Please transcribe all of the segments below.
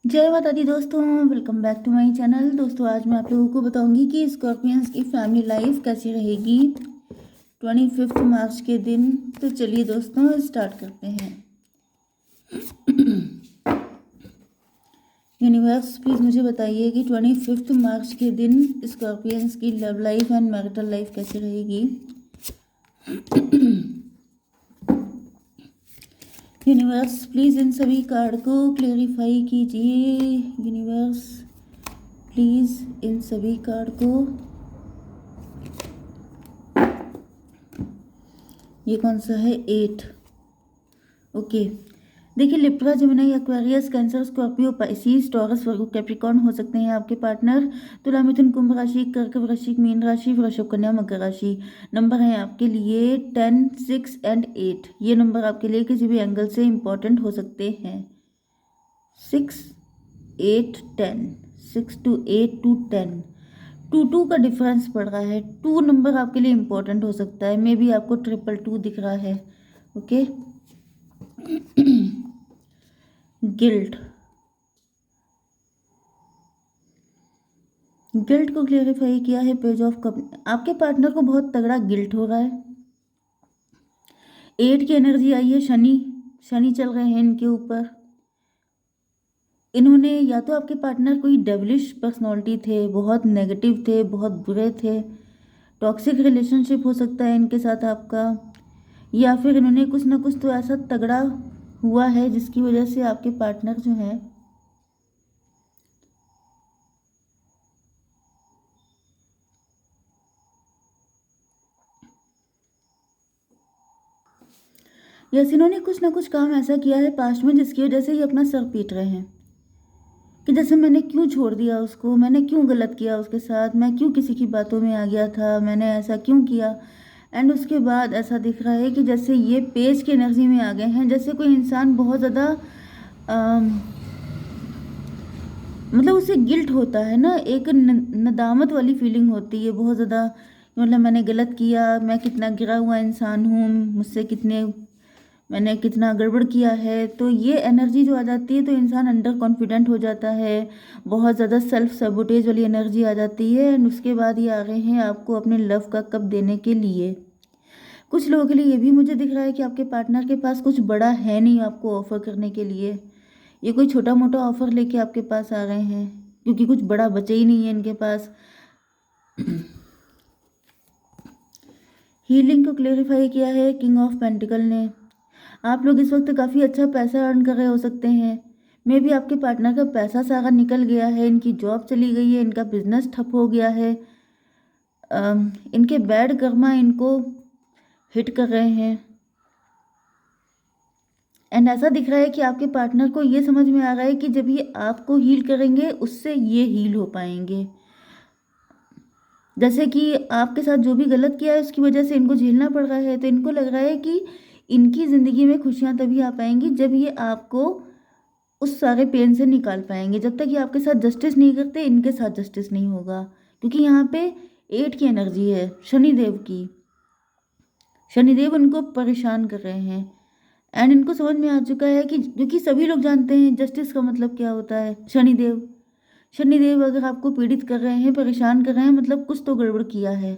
जय माता दी दोस्तों, welcome back to my channel. दोस्तों आज मैं आप लोगों को बताऊंगी कि स्कॉर्पियंस की फैमिली लाइफ कैसी रहेगी 25 मार्च के दिन। तो चलिए दोस्तों स्टार्ट करते हैं। यूनिवर्स प्लीज़ मुझे बताइए कि 25 मार्च के दिन स्कॉर्पियंस की love life and marital life कैसी रहेगी। यूनिवर्स प्लीज़ इन सभी कार्ड को क्लेरिफाई कीजिए। यूनिवर्स प्लीज़ इन सभी कार्ड को, ये कौन सा है 8। ओके देखिए, Libra, Gemini, Aquarius, Cancer, Scorpio, Pisces, Taurus, Virgo, Capricorn हो सकते हैं आपके पार्टनर। तुला, मिथुन, कुंभ राशि, कर्क, वृश्चिक, मीन राशि, वृषभ, कन्या, मकर राशि। नंबर हैं आपके लिए 10, 6 एंड 8। ये नंबर आपके लिए किसी भी एंगल से इम्पॉर्टेंट हो सकते हैं। 6, 8, 10, 6 to 8 to 10, 2 का डिफरेंस पड़ रहा है। 2 नंबर आपके लिए इम्पोर्टेंट हो सकता है। मे बी आपको 222 दिख रहा है। ओके गिल्ट, गिल्ट को क्लेरिफाई किया है पेज ऑफ कप। आपके पार्टनर को बहुत तगड़ा गिल्ट हो रहा है। 8 की एनर्जी आई है, शनि चल रहे हैं इनके ऊपर। इन्होंने या तो आपके पार्टनर कोई डेविलिश पर्सनालिटी थे, बहुत नेगेटिव थे, बहुत बुरे थे। टॉक्सिक रिलेशनशिप हो सकता है इनके साथ आपका, या फिर इन्होंने कुछ ना कुछ तो ऐसा तगड़ा हुआ है जिसकी वजह से आपके पार्टनर जो है यस, इन्होंने कुछ ना कुछ काम ऐसा किया है पास्ट में जिसकी वजह से ये अपना सर पीट रहे हैं कि जैसे मैंने क्यों छोड़ दिया उसको, मैंने क्यों गलत किया उसके साथ, मैं क्यों किसी की बातों में आ गया था, मैंने ऐसा क्यों किया। एंड उसके बाद ऐसा दिख रहा है कि जैसे ये पेज की एनर्जी में आ गए हैं। जैसे कोई इंसान बहुत ज़्यादा मतलब उसे गिल्ट होता है ना, एक नदामत वाली फीलिंग होती है बहुत ज़्यादा। मतलब मैंने गलत किया, मैं कितना गिरा हुआ इंसान हूँ, मैंने कितना गड़बड़ किया है। तो ये एनर्जी जो आ जाती है तो इंसान अंडर कॉन्फिडेंट हो जाता है, बहुत ज़्यादा सेल्फ सैबोटेज वाली एनर्जी आ जाती है। एंड उसके बाद ये आ रहे हैं आपको अपने लव का कप देने के लिए। कुछ लोगों के लिए ये भी मुझे दिख रहा है कि आपके पार्टनर के पास कुछ बड़ा है नहीं आपको ऑफर करने के लिए। ये कोई छोटा मोटा ऑफर लेके आपके पास आ रहे हैं क्योंकि कुछ बड़ा बचे ही नहीं है इनके पास। हीलिंग को क्लेरिफाई किया है किंग ऑफ पेंटिकल ने। आप लोग इस वक्त काफ़ी अच्छा पैसा अर्न कर रहे हो सकते हैं। मे भी आपके पार्टनर का पैसा सारा निकल गया है, इनकी जॉब चली गई है, इनका बिजनेस ठप हो गया है, इनके बैड कर्मा इनको हिट कर रहे हैं। एंड ऐसा दिख रहा है कि आपके पार्टनर को ये समझ में आ रहा है कि जब ये आपको हील करेंगे उससे ये हील हो पाएंगे। जैसे कि आपके साथ जो भी गलत किया है उसकी वजह से इनको झेलना पड़ रहा है, तो इनको लग रहा है कि इनकी ज़िंदगी में खुशियाँ तभी आ पाएंगी जब ये आपको उस सारे पेन से निकाल पाएंगे। जब तक ये आपके साथ जस्टिस नहीं करते इनके साथ जस्टिस नहीं होगा, क्योंकि यहाँ पे 8 की एनर्जी है शनिदेव की। शनिदेव उनको परेशान कर रहे हैं एंड इनको समझ में आ चुका है कि, क्योंकि सभी लोग जानते हैं जस्टिस का मतलब क्या होता है। शनिदेव अगर आपको पीड़ित कर रहे हैं, परेशान कर रहे हैं, मतलब कुछ तो गड़बड़ किया है।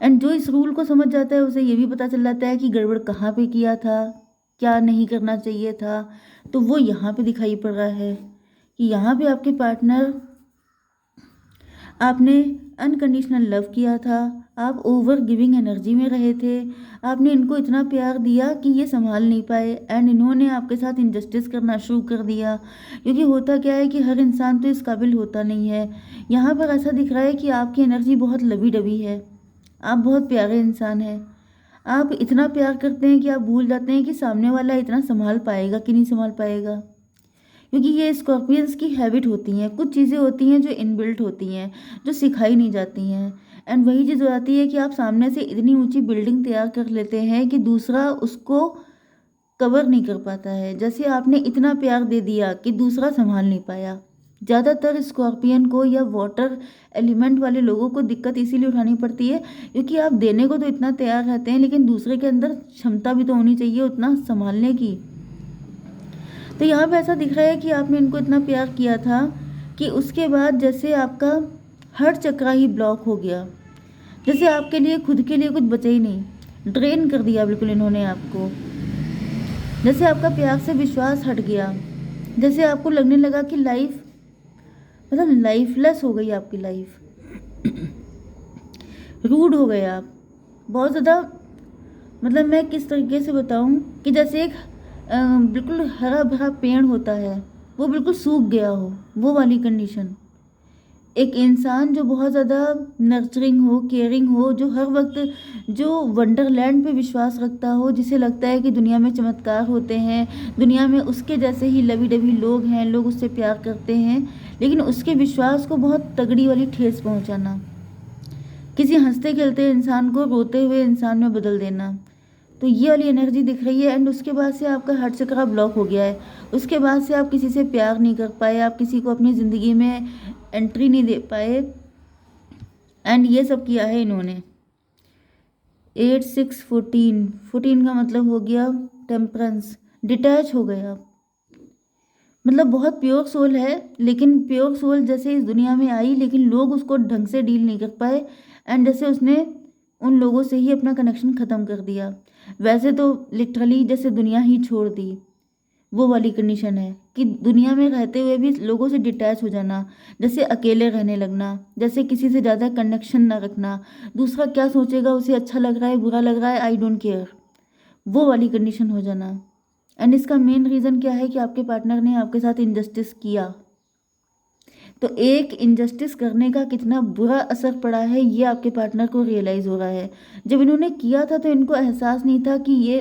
एंड जो इस रूल को समझ जाता है उसे ये भी पता चल जाता है कि गड़बड़ कहाँ पे किया था, क्या नहीं करना चाहिए था। तो वो यहाँ पे दिखाई पड़ रहा है कि यहाँ पे आपके पार्टनर, आपने अनकंडीशनल लव किया था, आप ओवर गिविंग एनर्जी में रहे थे, आपने इनको इतना प्यार दिया कि ये संभाल नहीं पाए एंड इन्होंने आपके साथ इनजस्टिस करना शुरू कर दिया। क्योंकि होता क्या है कि हर इंसान तो इस काबिल होता नहीं है। यहाँ पर ऐसा दिख रहा है कि आपकी एनर्जी बहुत लवी डबी है, आप बहुत प्यारे इंसान हैं। आप इतना प्यार करते हैं कि आप भूल जाते हैं कि सामने वाला इतना संभाल पाएगा कि नहीं संभाल पाएगा। क्योंकि ये स्कॉर्पियंस की हैबिट होती हैं, कुछ चीज़ें होती हैं जो इनबिल्ट होती हैं, जो सिखाई नहीं जाती हैं। एंड वही चीज़ हो जाती है कि आप सामने से इतनी ऊंची बिल्डिंग तैयार कर लेते हैं कि दूसरा उसको कवर नहीं कर पाता है। जैसे आपने इतना प्यार दे दिया कि दूसरा संभाल नहीं पाया। ज़्यादातर स्कॉर्पियन को या वाटर एलिमेंट वाले लोगों को दिक्कत इसीलिए उठानी पड़ती है क्योंकि आप देने को तो इतना तैयार रहते हैं, लेकिन दूसरे के अंदर क्षमता भी तो होनी चाहिए उतना संभालने की। तो यहाँ पे ऐसा दिख रहा है कि आपने इनको इतना प्यार किया था कि उसके बाद जैसे आपका हर चक्रा ही ब्लॉक हो गया, जैसे आपके लिए खुद के लिए कुछ बचा ही नहीं, ड्रेन कर दिया बिल्कुल इन्होंने आपको। जैसे आपका प्यार से विश्वास हट गया, जैसे आपको लगने लगा कि लाइफ मतलब लाइफलेस हो गई आपकी लाइफ। रूड हो गए आप बहुत ज़्यादा। मतलब मैं किस तरीके से बताऊं कि जैसे एक बिल्कुल हरा भरा पेड़ होता है, वो बिल्कुल सूख गया हो, वो वाली कंडीशन। एक इंसान जो बहुत ज़्यादा नर्चरिंग हो, केयरिंग हो, जो हर वक्त जो वंडरलैंड पे विश्वास रखता हो, जिसे लगता है कि दुनिया में चमत्कार होते हैं, दुनिया में उसके जैसे ही लवी डवी लोग हैं, लोग उससे प्यार करते हैं, लेकिन उसके विश्वास को बहुत तगड़ी वाली ठेस पहुंचाना, किसी हंसते खेलते इंसान को रोते हुए इंसान में बदल देना। तो ये वाली एनर्जी दिख रही है। एंड उसके बाद से आपका हार्ट चक्र ब्लॉक हो गया है। उसके बाद से आप किसी से प्यार नहीं कर पाए, आप किसी को अपनी ज़िंदगी में एंट्री नहीं दे पाए। एंड ये सब किया है इन्होंने। 8 6 14, 14 का मतलब हो गया टेम्परेंस, डिटैच हो गए आप। मतलब बहुत प्योर सोल है, लेकिन प्योर सोल जैसे इस दुनिया में आई, लेकिन लोग उसको ढंग से डील नहीं कर पाए। एंड जैसे उसने उन लोगों से ही अपना कनेक्शन ख़त्म कर दिया, वैसे तो लिटरली जैसे दुनिया ही छोड़ दी। वो वाली कंडीशन है कि दुनिया में रहते हुए भी लोगों से डिटैच हो जाना, जैसे अकेले रहने लगना, जैसे किसी से ज़्यादा कनेक्शन ना रखना, दूसरा क्या सोचेगा, उसे अच्छा लग रहा है बुरा लग रहा है, आई डोंट केयर, वो वाली कंडीशन हो जाना। एंड इसका मेन रीज़न क्या है कि आपके पार्टनर ने आपके साथ इनजस्टिस किया। तो एक इनजस्टिस करने का कितना बुरा असर पड़ा है ये आपके पार्टनर को रियलाइज़ हो रहा है। जब इन्होंने किया था तो इनको एहसास नहीं था कि ये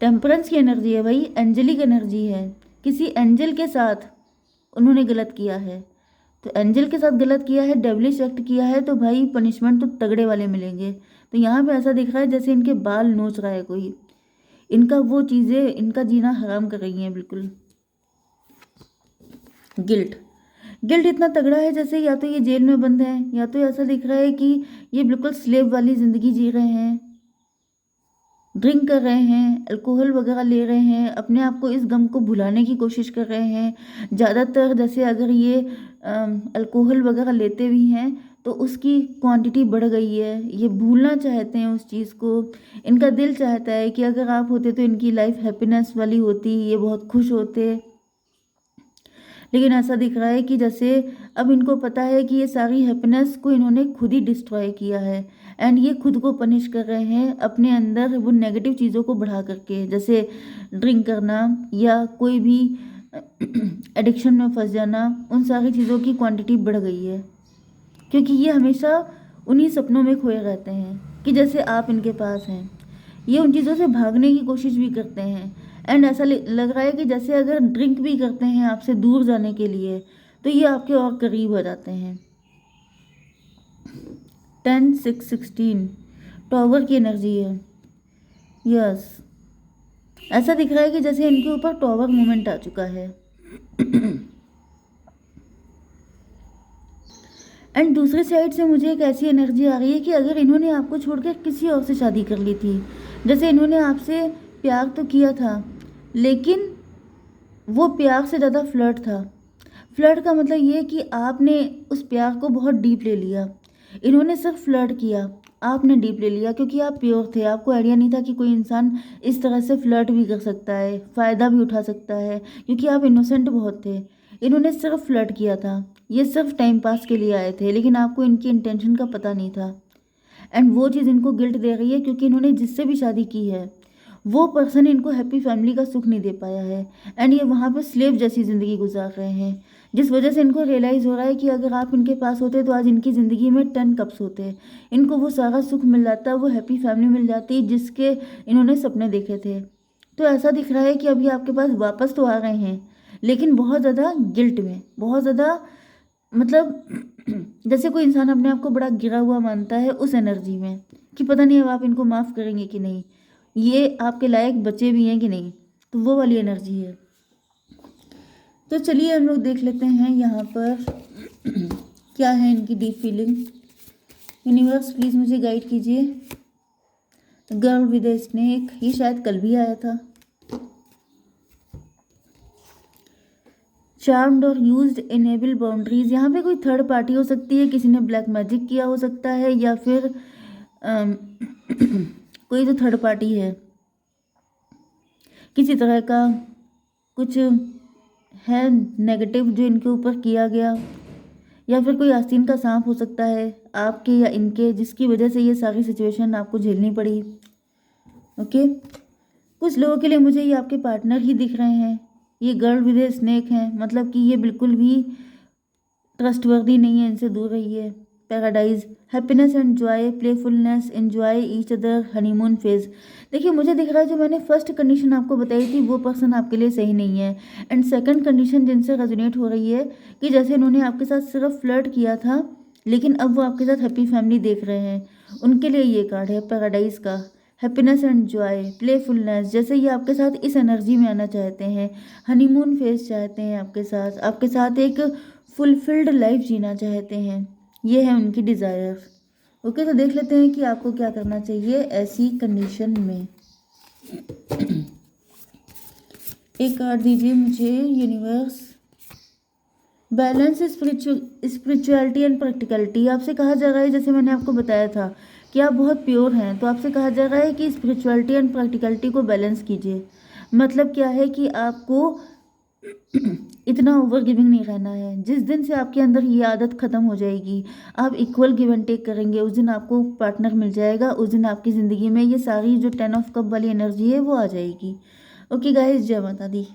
टेम्परेंस की एनर्जी है भाई, एंजलिक एनर्जी है। किसी एंजल के साथ उन्होंने गलत किया है। तो एंजल के साथ गलत किया है, डेविलिश एक्ट किया है, तो भाई पनिशमेंट तो तगड़े वाले मिलेंगे। तो यहाँ पे ऐसा दिख रहा है जैसे इनके बाल नोच रहा है कोई, इनका वो चीज़ें इनका जीना हराम कर रही हैं बिल्कुल। गिल्ट, गिल्ट इतना तगड़ा है जैसे या तो ये जेल में बंद है, या तो ऐसा दिख रहा है कि ये बिल्कुल स्लेव वाली ज़िंदगी जी रहे हैं, ड्रिंक कर रहे हैं, अल्कोहल वगैरह ले रहे हैं, अपने आप को इस गम को भुलाने की कोशिश कर रहे हैं। ज़्यादातर जैसे अगर ये अल्कोहल वगैरह लेते भी हैं तो उसकी क्वांटिटी बढ़ गई है, ये भूलना चाहते हैं उस चीज़ को। इनका दिल चाहता है कि अगर आप होते तो इनकी लाइफ हैप्पीनेस वाली होती, ये बहुत खुश होते, लेकिन ऐसा दिख रहा है कि जैसे अब इनको पता है कि ये सारी हैप्पीनेस को इन्होंने खुद ही डिस्ट्रॉय किया है। एंड ये खुद को पनिश कर रहे हैं अपने अंदर वो नेगेटिव चीज़ों को बढ़ा करके, जैसे ड्रिंक करना या कोई भी एडिक्शन में फंस जाना। उन सारी चीज़ों की क्वांटिटी बढ़ गई है, क्योंकि ये हमेशा उन्हीं सपनों में खोए रहते हैं कि जैसे आप इनके पास हैं। ये उन चीज़ों से भागने की कोशिश भी करते हैं। एंड ऐसा लग रहा है कि जैसे अगर ड्रिंक भी करते हैं आपसे दूर जाने के लिए, तो ये आपके और करीब हो जाते हैं। 10 6 16 टॉवर की एनर्जी है। यस, ऐसा दिख रहा है कि जैसे इनके ऊपर टॉवर मोमेंट आ चुका है। एंड दूसरी साइड से मुझे एक ऐसी एनर्जी आ रही है कि अगर इन्होंने आपको छोड़कर किसी और से शादी कर ली थी, जैसे इन्होंने आपसे प्यार तो किया था, लेकिन वो प्यार से ज़्यादा फ्लर्ट था। फ्लर्ट का मतलब ये कि आपने उस प्यार को बहुत डीप ले लिया। इन्होंने सिर्फ फ्लर्ट किया, आपने डीप ले लिया, क्योंकि आप प्योर थे। आपको आइडिया नहीं था कि कोई इंसान इस तरह से फ्लर्ट भी कर सकता है, फ़ायदा भी उठा सकता है, क्योंकि आप इनोसेंट बहुत थे। इन्होंने सिर्फ फ्लर्ट किया था, ये सिर्फ टाइम पास के लिए आए थे, लेकिन आपको इनकी इंटेंशन का पता नहीं था। एंड वो चीज़ इनको गिल्ट दे रही है, क्योंकि इन्होंने जिससे भी शादी की है वो पर्सन इनको हैप्पी फैमिली का सुख नहीं दे पाया है। एंड ये वहाँ पर स्लेव जैसी ज़िंदगी गुजार रहे हैं, जिस वजह से इनको रियलाइज़ हो रहा है कि अगर आप इनके पास होते तो आज इनकी ज़िंदगी में 10 कप्स होते, इनको वो सारा सुख मिल जाता, वो हैप्पी फैमिली मिल जाती जिसके इन्होंने सपने देखे थे। तो ऐसा दिख रहा है कि अभी आपके पास वापस तो आ रहे हैं, लेकिन बहुत ज़्यादा गिल्ट में, बहुत ज़्यादा मतलब जैसे कोई इंसान अपने आप को बड़ा गिरा हुआ मानता है उस एनर्जी में, कि पता नहीं अब आप इनको माफ़ करेंगे कि नहीं, ये आपके लायक बचे भी हैं कि नहीं। तो वो वाली एनर्जी है। तो चलिए हम लोग देख लेते हैं यहाँ पर क्या है इनकी डीप फीलिंग। यूनिवर्स प्लीज़ मुझे गाइड कीजिए। गर्ल विद ए स्नेक, ये शायद कल भी आया था। चार्म्ड और यूज्ड इनेबल बाउंड्रीज, यहाँ पे कोई थर्ड पार्टी हो सकती है, किसी ने ब्लैक मैजिक किया हो सकता है, या फिर कोई तो थर्ड पार्टी है, किसी तरह का कुछ है नेगेटिव जो इनके ऊपर किया गया, या फिर कोई आस्तीन का सांप हो सकता है आपके या इनके, जिसकी वजह से ये सारी सिचुएशन आपको झेलनी पड़ी। ओके, कुछ लोगों के लिए मुझे ये आपके पार्टनर ही दिख रहे हैं। ये गर्ल विद ए स्नेक हैं, मतलब कि ये बिल्कुल भी ट्रस्टवर्दी नहीं है, इनसे दूर रहिए। Paradise, happiness and Joy, playfulness, enjoy each other, honeymoon phase. देखिए मुझे दिख रहा है जो मैंने फर्स्ट कंडीशन आपको बताई थी वो पर्सन आपके लिए सही नहीं है। एंड सेकंड कंडीशन जिनसे रेजोनेट हो रही है कि जैसे इन्होंने आपके साथ सिर्फ फ्लर्ट किया था लेकिन अब वो आपके साथ हैप्पी फैमिली देख रहे हैं, उनके लिए ये कार्ड है पैराडाइज का। हैप्पीनेस एंड जॉय, प्लेफुलनेस, जैसे ये आपके साथ इस एनर्जी में आना चाहते हैं, हनीमून फेज चाहते हैं आपके साथ एक फुलफिल्ड लाइफ जीना चाहते हैं, ये है उनकी डिज़ायर। ओके, तो देख लेते हैं कि आपको क्या करना चाहिए ऐसी कंडीशन में। एक कार्ड दीजिए मुझे universe. Balance, spirituality and practicality. आपसे कहा जा रहा है, जैसे मैंने आपको बताया था कि आप बहुत प्योर हैं, तो आपसे कहा जा रहा है कि स्पिरिचुअलिटी एंड प्रैक्टिकलिटी को बैलेंस कीजिए। मतलब क्या है कि आपको इतना ओवर गिविंग नहीं रहना है। जिस दिन से आपके अंदर ये आदत ख़त्म हो जाएगी, आप इक्वल गिव एंड टेक करेंगे, उस दिन आपको पार्टनर मिल जाएगा, उस दिन आपकी ज़िंदगी में ये सारी जो 10 ऑफ कप वाली एनर्जी है वो आ जाएगी। ओके गाइस, जय माता दी।